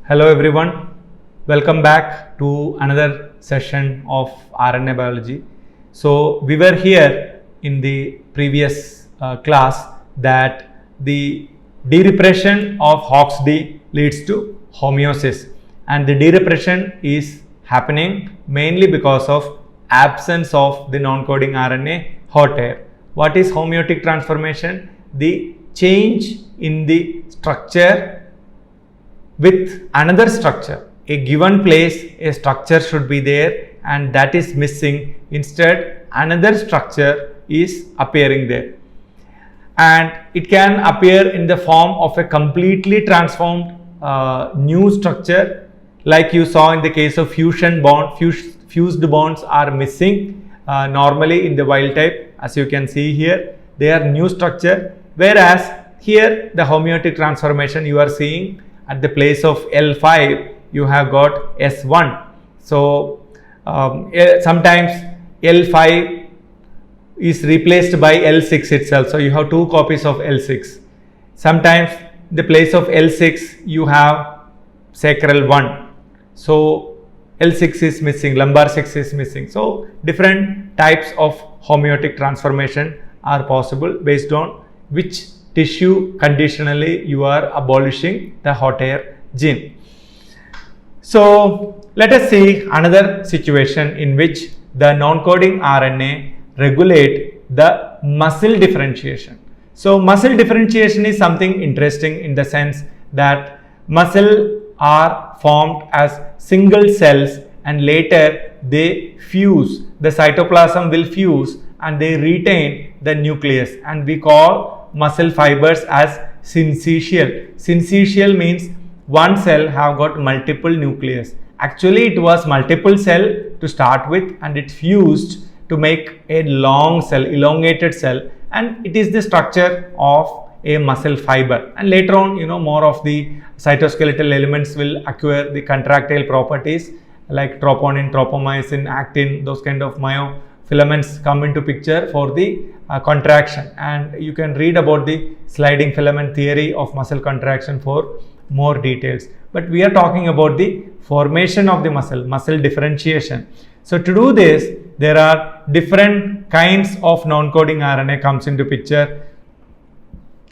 Hello everyone, welcome back to another session of RNA biology. So we were here in the previous class that the derepression of HOXD leads to homeosis, and the derepression is happening mainly because of absence of the non-coding RNA hot air. What is homeotic transformation? The change in the structure with another structure. A given place, a structure should be there and that is missing. Instead, another structure is appearing there. And it can appear in the form of a completely transformed new structure, like you saw in the case of fusion bond. Fused bonds are missing normally in the wild type, as you can see here. They are new structure, whereas here the homeotic transformation you are seeing at the place of L5 you have got S1. So sometimes L5 is replaced by L6 itself, so you have two copies of L6. Sometimes in the place of L6 you have sacral 1, so L6 is missing, lumbar 6 is missing. So different types of homeotic transformation are possible based on which tissue conditionally you are abolishing the hot air gene. So let us see another situation in which the non-coding RNA regulate the muscle differentiation. So muscle differentiation is something interesting in the sense that muscle are formed as single cells and later they fuse. The cytoplasm will fuse and they retain the nucleus, and we call muscle fibers as syncytial. Syncytial means one cell have got multiple nucleus. Actually it was multiple cell to start with and it fused to make a long cell, elongated cell, and it is the structure of a muscle fiber. And later on, more of the cytoskeletal elements will acquire the contractile properties like troponin, tropomyosin, actin. Those kind of myofilaments come into picture for the contraction, and you can read about the sliding filament theory of muscle contraction for more details. But we are talking about the formation of the muscle differentiation. So to do this, there are different kinds of non-coding RNA comes into picture,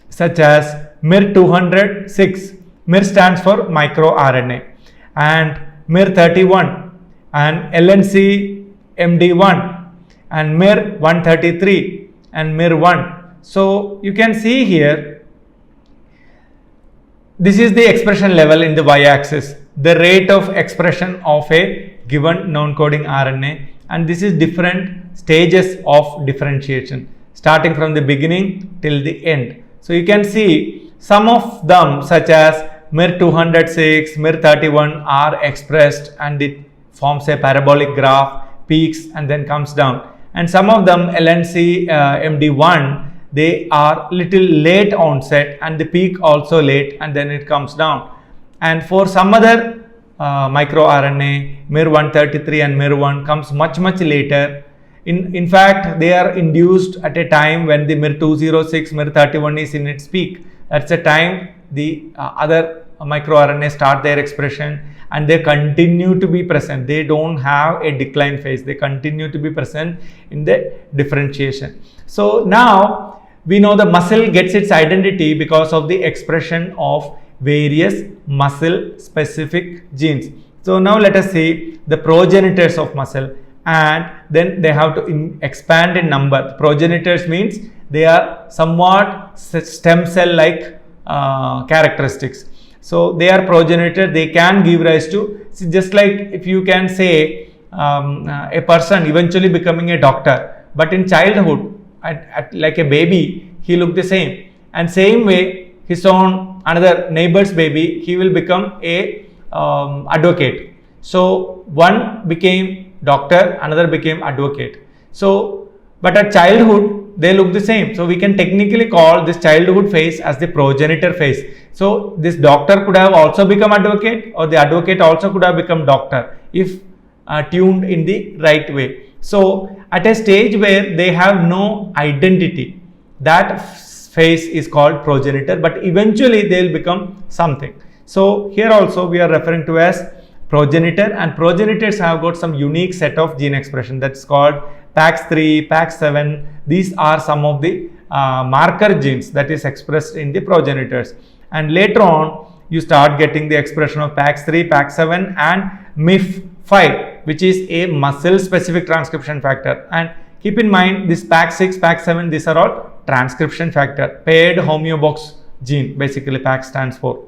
such as MIR206. MIR stands for microRNA, and MIR31 and LNC-MD1 and MIR133 and MIR1. So you can see here, this is the expression level in the y-axis, the rate of expression of a given non-coding RNA, and this is different stages of differentiation starting from the beginning till the end. So you can see some of them, such as MIR206, MIR31 are expressed and it forms a parabolic graph, peaks and then comes down. And some of them, LNC MD1, they are little late onset and the peak also late and then it comes down. And for some other microRNA, MIR133 and MIR1 comes much later. In fact, they are induced at a time when the MIR206, MIR31 is in its peak. That's the time the other microRNA start their expression and they continue to be present. They don't have a decline phase. They continue to be present in the differentiation. So now we know the muscle gets its identity because of the expression of various muscle specific genes. So now let us see the progenitors of muscle, and then they have to expand in number. Progenitors means they are somewhat stem cell like characteristics. So they are progenitor, they can give rise to, just like if you can say a person eventually becoming a doctor, but in childhood like a baby he looked the same, and same way his own another neighbor's baby, he will become a advocate. So one became doctor, another became advocate. So but at childhood they look the same, so we can technically call this childhood phase as the progenitor phase. So this doctor could have also become advocate, or the advocate also could have become doctor if tuned in the right way. So at a stage where they have no identity, that phase is called progenitor, but eventually they will become something. So here also we are referring to as progenitor, and progenitors have got some unique set of gene expression that's called PAX3, PAX7. These are some of the marker genes that is expressed in the progenitors, and later on you start getting the expression of PAX3, PAX7 and MIF5, which is a muscle specific transcription factor. And keep in mind this PAX6, PAX7, these are all transcription factor, paired homeobox gene, basically PAX stands for.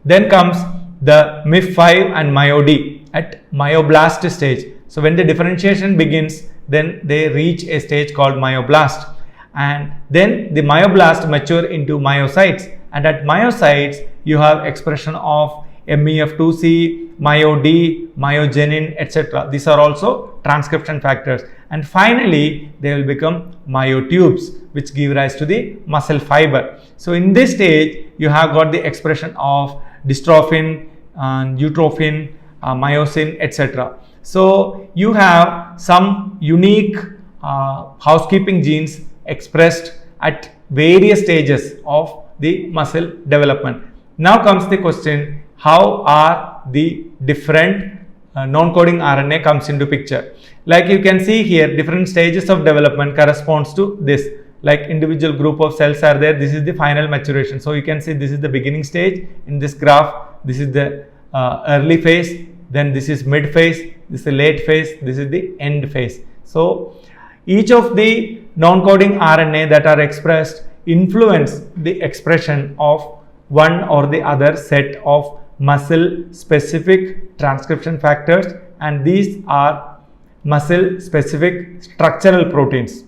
Then comes the MIF5 and MyoD at myoblast stage. So when the differentiation begins, then they reach a stage called myoblast, and then the myoblast mature into myocytes, and at myocytes you have expression of MEF2C, MyoD, myogenin, etc. These are also transcription factors, and finally they will become myotubes, which give rise to the muscle fiber. So in this stage you have got the expression of dystrophin, utrophin, myosin, etc. So you have some unique housekeeping genes expressed at various stages of the muscle development. Now comes the question, how are the different non-coding RNA comes into picture. Like you can see here, different stages of development corresponds to this. Like individual group of cells are there, this is the final maturation. So you can see this is the beginning stage in this graph, this is the early phase, then this is mid phase, this is the late phase, this is the end phase. So each of the non-coding RNA that are expressed influence the expression of one or the other set of muscle specific transcription factors, and these are muscle specific structural proteins.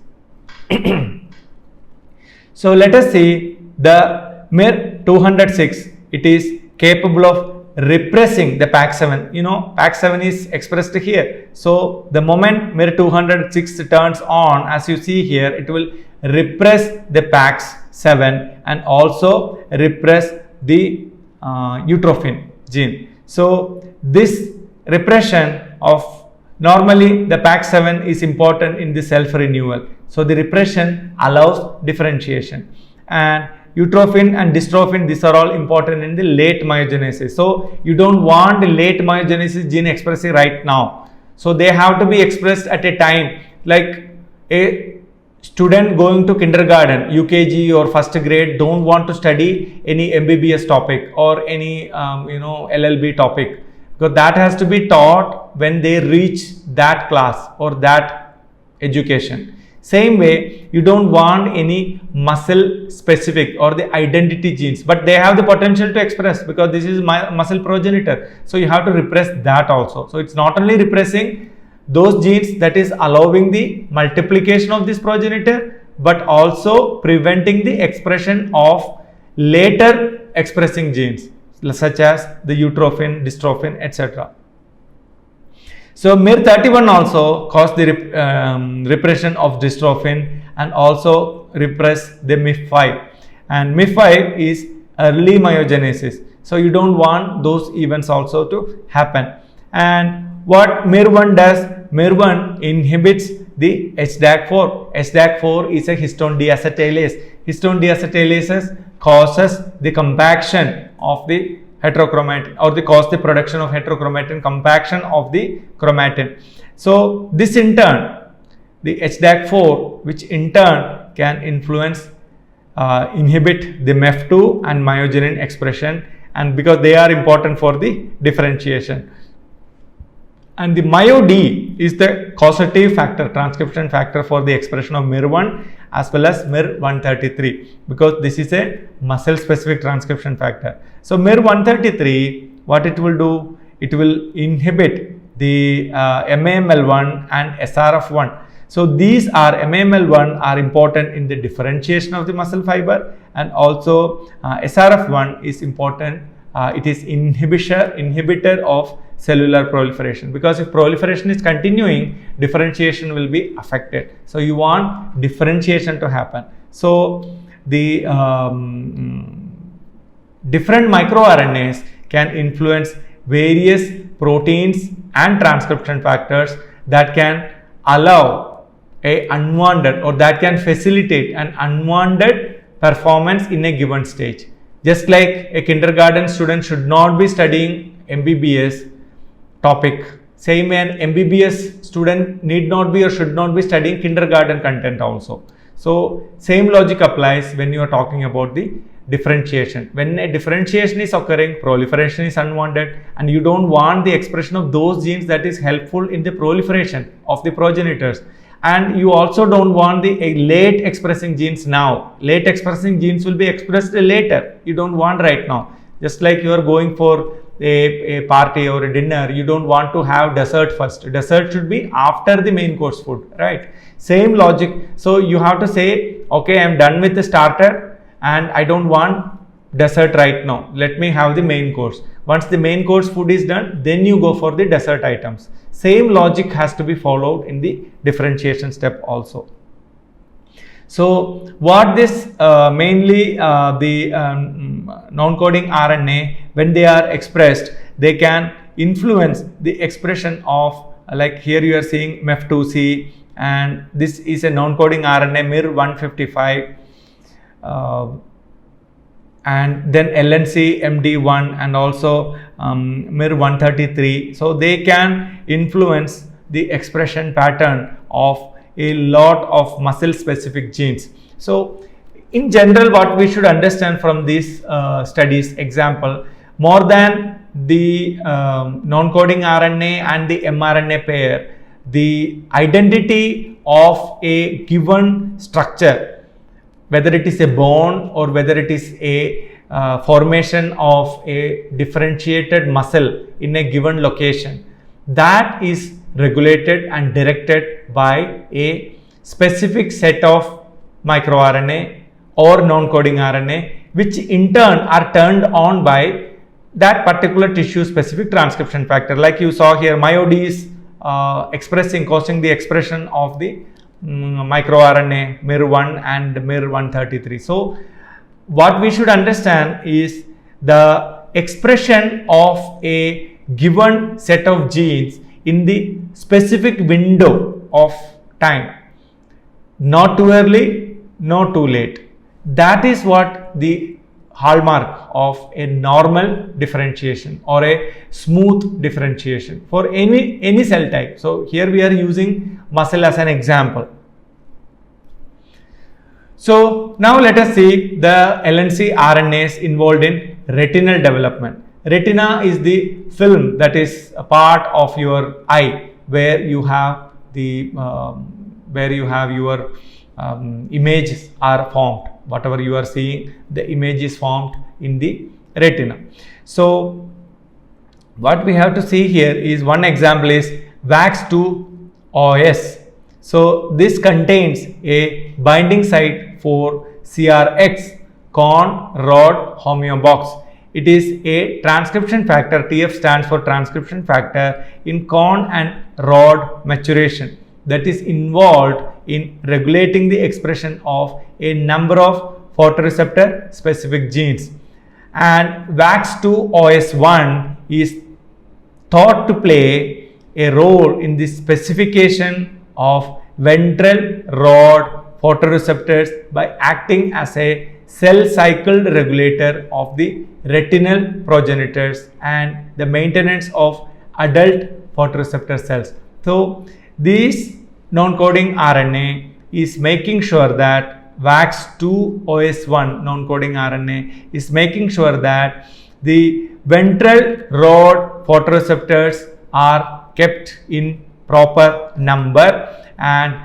So let us see the MIR206, it is capable of repressing the PAX7. You know, PAX7 is expressed here. So the moment MIR206 turns on, as you see here, it will repress the PAX7 and also repress the utrophin gene. So this repression of, normally the PAX7 is important in the self-renewal. So the repression allows differentiation, and utrophin and dystrophin, these are all important in the late myogenesis. So you don't want the late myogenesis gene expressing right now. So they have to be expressed at a time, like a student going to kindergarten, UKG or first grade don't want to study any MBBS topic or any LLB topic, because that has to be taught when they reach that class or that education. Same way, you don't want any muscle specific or the identity genes, but they have the potential to express because this is my muscle progenitor. So you have to repress that also. So it's not only repressing those genes that is allowing the multiplication of this progenitor, but also preventing the expression of later expressing genes such as the utrophin, dystrophin, etc. So MIR31 also cause the repression of dystrophin and also repress the MIF5, and MIF5 is early myogenesis. So you don't want those events also to happen. And what MIR1 does, MIR1 inhibits the HDAC4. HDAC4 is a histone deacetylase. Histone deacetylase causes the compaction of the heterochromatin, or they cause the production of heterochromatin, compaction of the chromatin. So this in turn, the HDAC4, which in turn can influence, inhibit the MEF2 and myogenin expression, and because they are important for the differentiation. And the MyoD is the causative factor, transcription factor for the expression of MIR1 as well as MIR133, because this is a muscle specific transcription factor. So MIR133, what it will do, it will inhibit the MAML1 and SRF1. So these are, MAML1 are important in the differentiation of the muscle fiber, and also SRF1 is important, it is inhibitor of cellular proliferation, because if proliferation is continuing, differentiation will be affected. So you want differentiation to happen. So the different microRNAs can influence various proteins and transcription factors that can allow a unwanted, or that can facilitate an unwanted performance in a given stage. Just like a kindergarten student should not be studying MBBS topic, same way an MBBS student need not be or should not be studying kindergarten content also. So same logic applies when you are talking about the differentiation. When a differentiation is occurring, proliferation is unwanted, and you don't want the expression of those genes that is helpful in the proliferation of the progenitors. And you also don't want the late expressing genes now. Late expressing genes will be expressed later. You don't want right now. Just like you are going for a party or a dinner, you don't want to have dessert first. Dessert should be after the main course food, right? Same logic. So you have to say, okay, I am done with the starter and I don't want dessert right now. Let me have the main course. Once the main course food is done, then you go for the dessert items. Same logic has to be followed in the differentiation step also. So what this mainly the non-coding RNA, when they are expressed, they can influence the expression of, like here you are seeing MEF2C, and this is a non-coding RNA MIR155, and then LNC MD1 and also MIR133. So they can influence the expression pattern of a lot of muscle specific genes. So in general, what we should understand from these studies, example, more than the non-coding RNA and the mRNA pair, the identity of a given structure, whether it is a bone or whether it is a formation of a differentiated muscle in a given location, that is regulated and directed by a specific set of microRNA or non-coding RNA, which in turn are turned on by that particular tissue specific transcription factor. Like you saw here, MyoD is causing the expression of the microRNA MIR1 and MIR133. So what we should understand is the expression of a given set of genes in the specific window of time, not too early, not too late. That is what the hallmark of a normal differentiation or a smooth differentiation for any cell type. So here we are using muscle as an example. So now let us see the LNC RNAs involved in retinal development. Retina is the film that is a part of your eye, where you have the your images are formed. Whatever you are seeing, the image is formed in the retina. So what we have to see here is, one example is VAX2 OS. So this contains a binding site for CRX, con rod homeobox. It is a transcription factor. TF stands for transcription factor in con and rod maturation, that is involved in regulating the expression of a number of photoreceptor specific genes. And VAX2 OS1 is thought to play a role in the specification of ventral rod photoreceptors by acting as a cell cycle regulator of the retinal progenitors and the maintenance of adult photoreceptor cells. So this non-coding RNA is making sure that VAX2 OS1 non-coding RNA is making sure that the ventral rod photoreceptors are kept in proper number, and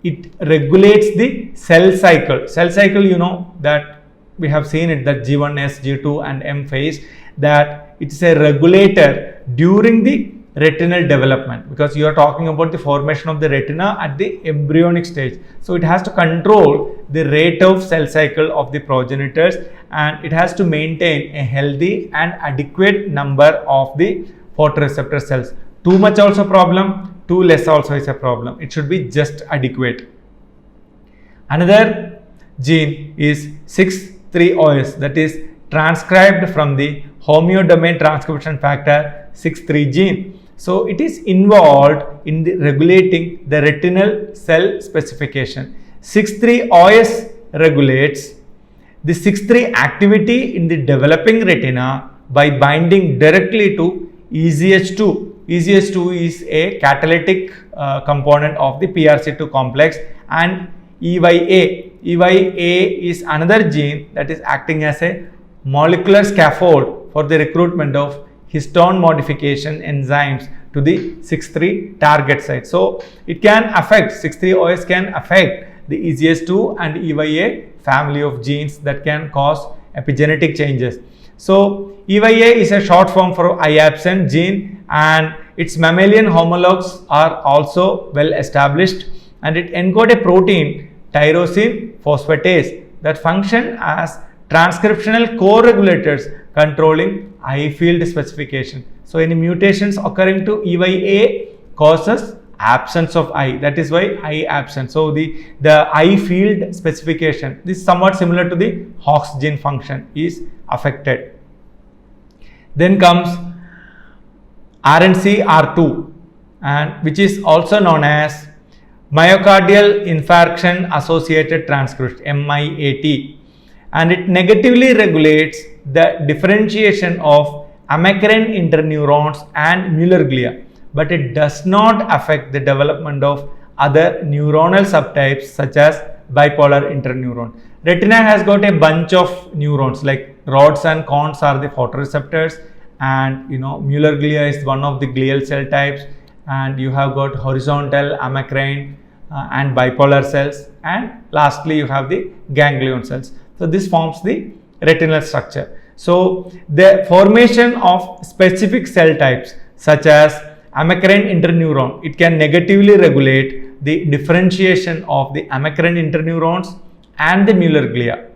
it regulates the cell cycle. Cell cycle, you know that we have seen it, that G1S, G2 and M phase, that it is a regulator during the retinal development, because you are talking about the formation of the retina at the embryonic stage. So it has to control the rate of cell cycle of the progenitors, and it has to maintain a healthy and adequate number of the photoreceptor cells. Too much also problem, too less also is a problem. It should be just adequate. Another gene is 6'3OS, that is transcribed from the homeodomain transcription factor 6'3 gene. So it is involved in the regulating the retinal cell specification. 6'3OS regulates the 6-3 activity in the developing retina by binding directly to EZH2. EZH2 is a catalytic component of the PRC2 complex, and EYA. EYA is another gene that is acting as a molecular scaffold for the recruitment of histone modification enzymes to the 6-3 target site. So it can affect, 6-3-OS can affect the EZH2 and EYA family of genes that can cause epigenetic changes. So EYA is a short form for eye absent gene, and its mammalian homologs are also well established, and it encodes a protein tyrosine phosphatase that function as transcriptional co-regulators controlling eye field specification. So any mutations occurring to EYA causes absence of eye, that is why eye absent. So the eye field specification, this is somewhat similar to the Hox gene function, is affected. Then comes ncR2, and which is also known as myocardial infarction associated transcript, MIAT, and it negatively regulates the differentiation of amacrine interneurons and Muller glia, but it does not affect the development of other neuronal subtypes such as bipolar interneuron. Retina has got a bunch of neurons, like rods and cones are the photoreceptors, and Muller glia is one of the glial cell types, and you have got horizontal amacrine and bipolar cells, and lastly you have the ganglion cells. So this forms the retinal structure. So the formation of specific cell types such as amacrine interneuron, it can negatively regulate the differentiation of the amacrine interneurons and the Muller glia.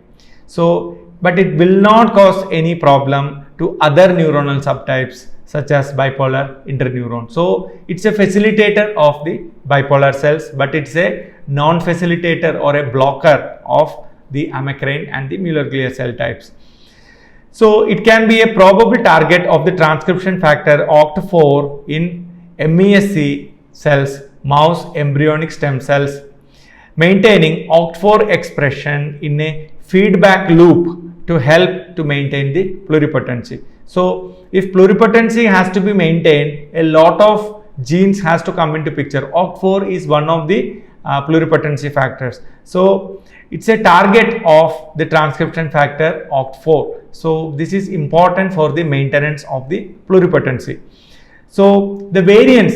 So, but it will not cause any problem to other neuronal subtypes such as bipolar interneuron. So it's a facilitator of the bipolar cells, but it's a non-facilitator or a blocker of the amacrine and the Muller glia cell types. So it can be a probable target of the transcription factor OCT4 in MESC cells, mouse embryonic stem cells, maintaining OCT4 expression in a feedback loop to help to maintain the pluripotency. So if pluripotency has to be maintained, a lot of genes has to come into picture. OCT4 is one of the pluripotency factors. So it's a target of the transcription factor OCT4. So this is important for the maintenance of the pluripotency. So the variants,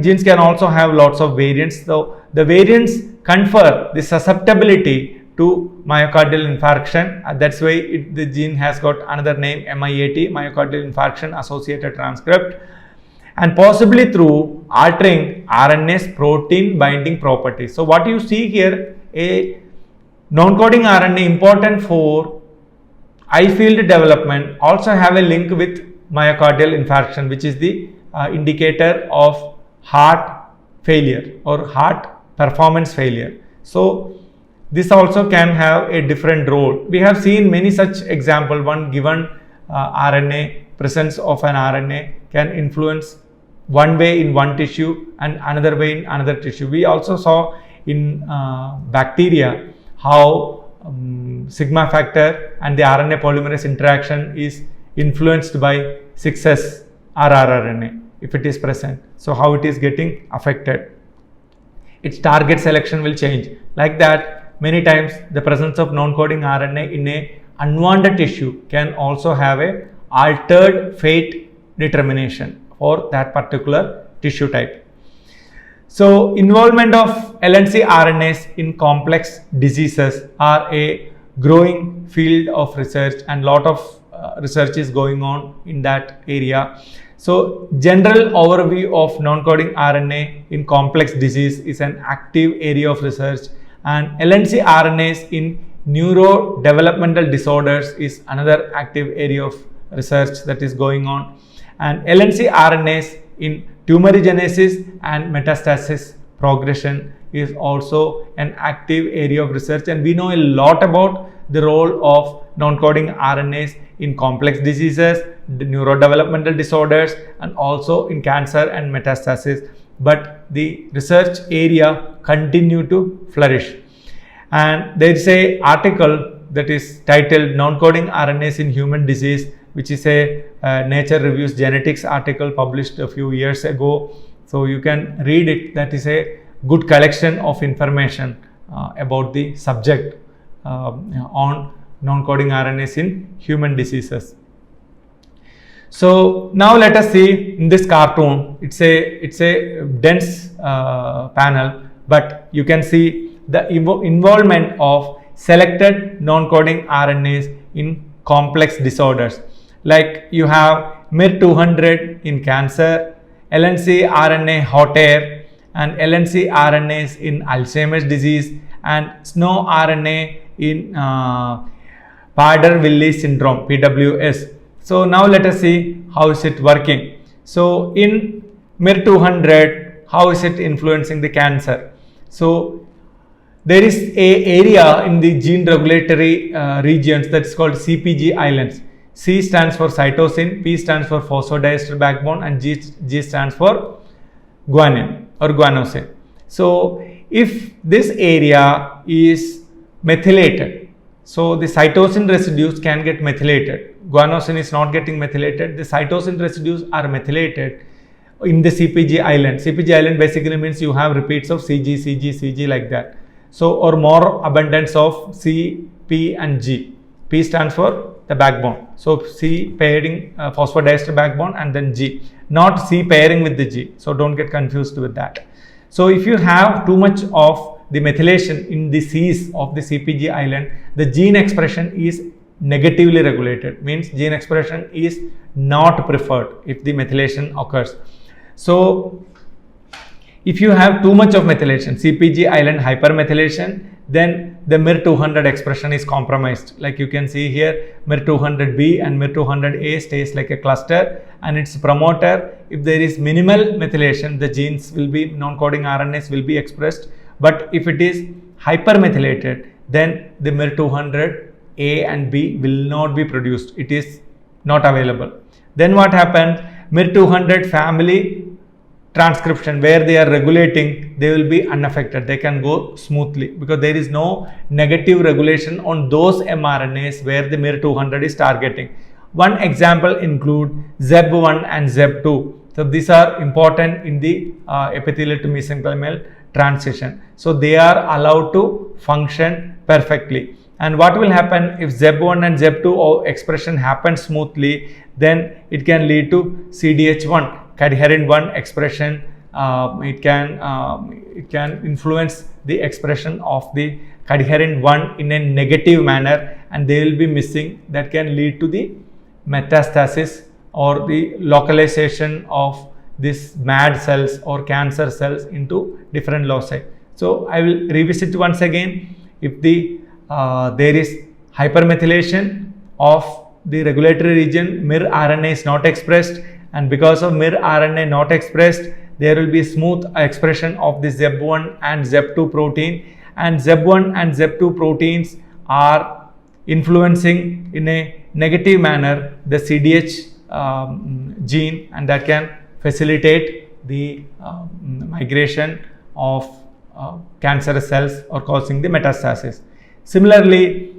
genes can also have lots of variants. So the variants confer the susceptibility to myocardial infarction. That's why the gene has got another name, MIAT, myocardial infarction associated transcript, and possibly through altering RNA's protein binding properties. So what you see here, a non-coding RNA important for eye field development also have a link with myocardial infarction, which is the indicator of heart failure or heart performance failure. So this also can have a different role. We have seen many such examples. One given RNA, presence of an RNA can influence one way in one tissue and another way in another tissue. We also saw in bacteria how sigma factor and the RNA polymerase interaction is influenced by 6S rRNA if it is present. So how it is getting affected. Its target selection will change. Like that, many times the presence of non-coding RNA in a unwanted tissue can also have a altered fate determination for that particular tissue type. So involvement of ncRNAs in complex diseases are a growing field of research, and lot of research is going on in that area. So general overview of non-coding RNA in complex disease is an active area of research, and ncRNAs in neurodevelopmental disorders is another active area of research that is going on, and ncRNAs in tumorigenesis and metastasis progression is also an active area of research, and we know a lot about the role of non-coding RNAs in complex diseases, neurodevelopmental disorders, and also in cancer and metastasis, but the research area continue to flourish. And there is a article that is titled Non-Coding RNAs in Human Disease, which is a Nature Reviews Genetics article published a few years ago. So you can read it. That is a good collection of information about the subject on non-coding RNAs in human diseases. So now let us see in this cartoon. It's a dense panel, but you can see the involvement of selected non-coding RNAs in complex disorders. Like you have MIR200 in cancer, ncRNA hot air, and ncRNAs in Alzheimer's disease, and ncRNA in Prader-Willi syndrome, PWS. So now let us see how is it working. So in MIR200, how is it influencing the cancer? So there is a area in the gene regulatory regions that is called CPG islands. C stands for cytosine, P stands for phosphodiester backbone, and G stands for guanine or guanosine. So if this area is methylated, so the cytosine residues can get methylated. Guanosine is not getting methylated. The cytosine residues are methylated in the CPG island. CPG island basically means you have repeats of CG, CG, CG like that. So or more abundance of C, P and G. P stands for the backbone. So C pairing phosphodiester backbone and then G. Not C pairing with the G. So don't get confused with that. So if you have too much of the methylation in the Cs of the CPG island, the gene expression is negatively regulated. Means gene expression is not preferred if the methylation occurs. So if you have too much of methylation, CPG island hypermethylation, then the MIR200 expression is compromised. Like you can see here, MIR200B and MIR200A stays like a cluster, and its promoter, if there is minimal methylation, the genes will be, non-coding RNAs will be expressed. But if it is hypermethylated, then the MIR200A and B will not be produced. It is not available. Then what happens? MIR200 family transcription, where they are regulating, they will be unaffected. They can go smoothly because there is no negative regulation on those mRNAs where the MIR200 is targeting. One example include ZEB1 and ZEB2. So these are important in the epithelial to mesenchymal transition. So they are allowed to function perfectly. And what will happen if ZEB1 and ZEB2 expression happens smoothly, then it can lead to CDH1. Cadherin 1 expression, it can influence the expression of the cadherin 1 in a negative manner, and they will be missing. That can lead to the metastasis or the localization of this MAD cells or cancer cells into different loci. So I will revisit once again. If the there is hypermethylation of the regulatory region, MIR-RNA is not expressed, and because of MIR-RNA not expressed, there will be smooth expression of the ZEB1 and ZEB2 protein, and ZEB1 and ZEB2 proteins are influencing in a negative manner the CDH gene, and that can facilitate the migration of cancerous cells or causing the metastasis. Similarly,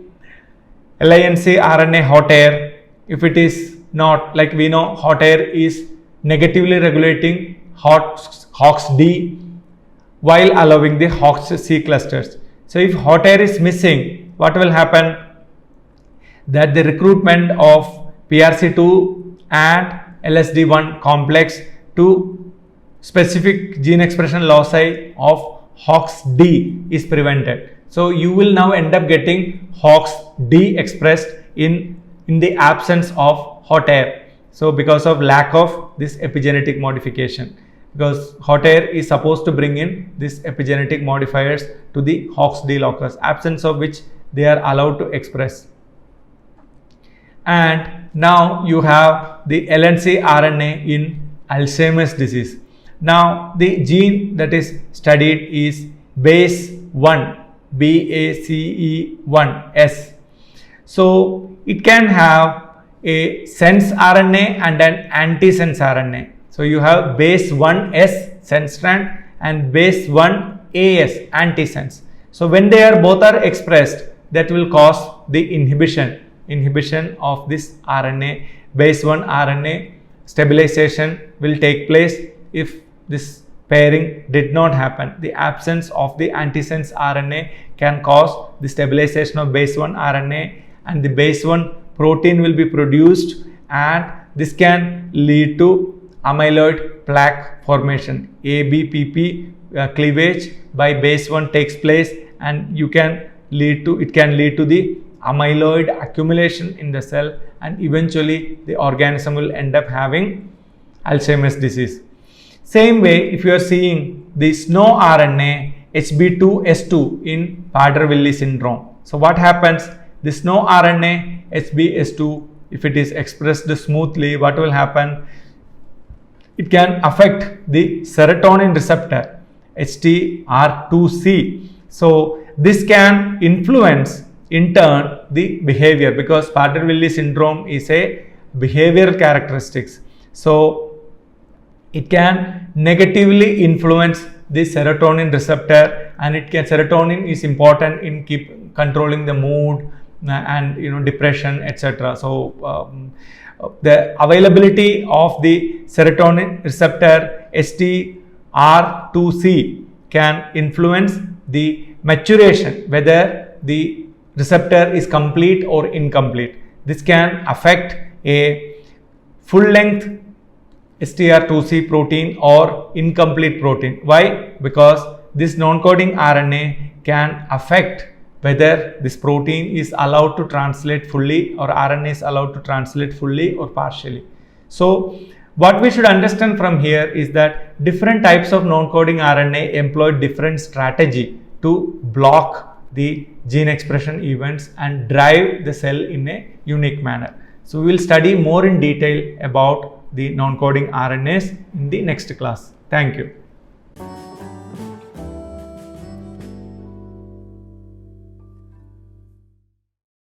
ncRNA hot air, if it is not, like we know, hot air is negatively regulating HOX-D while allowing the HOX-C clusters. So if hot air is missing, what will happen? That the recruitment of PRC2 and LSD1 complex to specific gene expression loci of HOX-D is prevented. So you will now end up getting HOX-D expressed in the absence of hot air. So because of lack of this epigenetic modification, because hot air is supposed to bring in this epigenetic modifiers to the HOX-D locus, absence of which they are allowed to express. And now you have the ncRNA in Alzheimer's disease. Now the gene that is studied is BACE1, BACE1S. So it can have a sense RNA and an antisense RNA. So you have BACE1S sense strand and BACE1AS antisense. So when they are both are expressed, that will cause the inhibition of this RNA. Base 1 RNA stabilization will take place if this pairing did not happen. The absence of the antisense RNA can cause the stabilization of base 1 RNA, and the base 1 protein will be produced, and this can lead to amyloid plaque formation. ABPP cleavage by base 1 takes place, and it can lead to the amyloid accumulation in the cell, and eventually the organism will end up having Alzheimer's disease. Same way, if you are seeing the SNO RNA HB2S2 in Prader-Willi syndrome. So what happens? The SNO RNA HBS2, if it is expressed smoothly, what will happen? It can affect the serotonin receptor HTR2C. So this can influence in turn the behavior, because Prader-Willi syndrome is a behavioral characteristics. So it can negatively influence the serotonin receptor, and serotonin is important in controlling the mood and depression, etc. So the availability of the serotonin receptor HTR2C can influence the maturation, whether the receptor is complete or incomplete. This can affect a full length STR2C protein or incomplete protein. Why? Because this non-coding RNA can affect whether this protein is allowed to translate fully, or RNA is allowed to translate fully or partially. So what we should understand from here is that different types of non-coding RNA employ different strategy to block the gene expression events and drive the cell in a unique manner. So we will study more in detail about the non-coding RNAs in the next class. Thank you.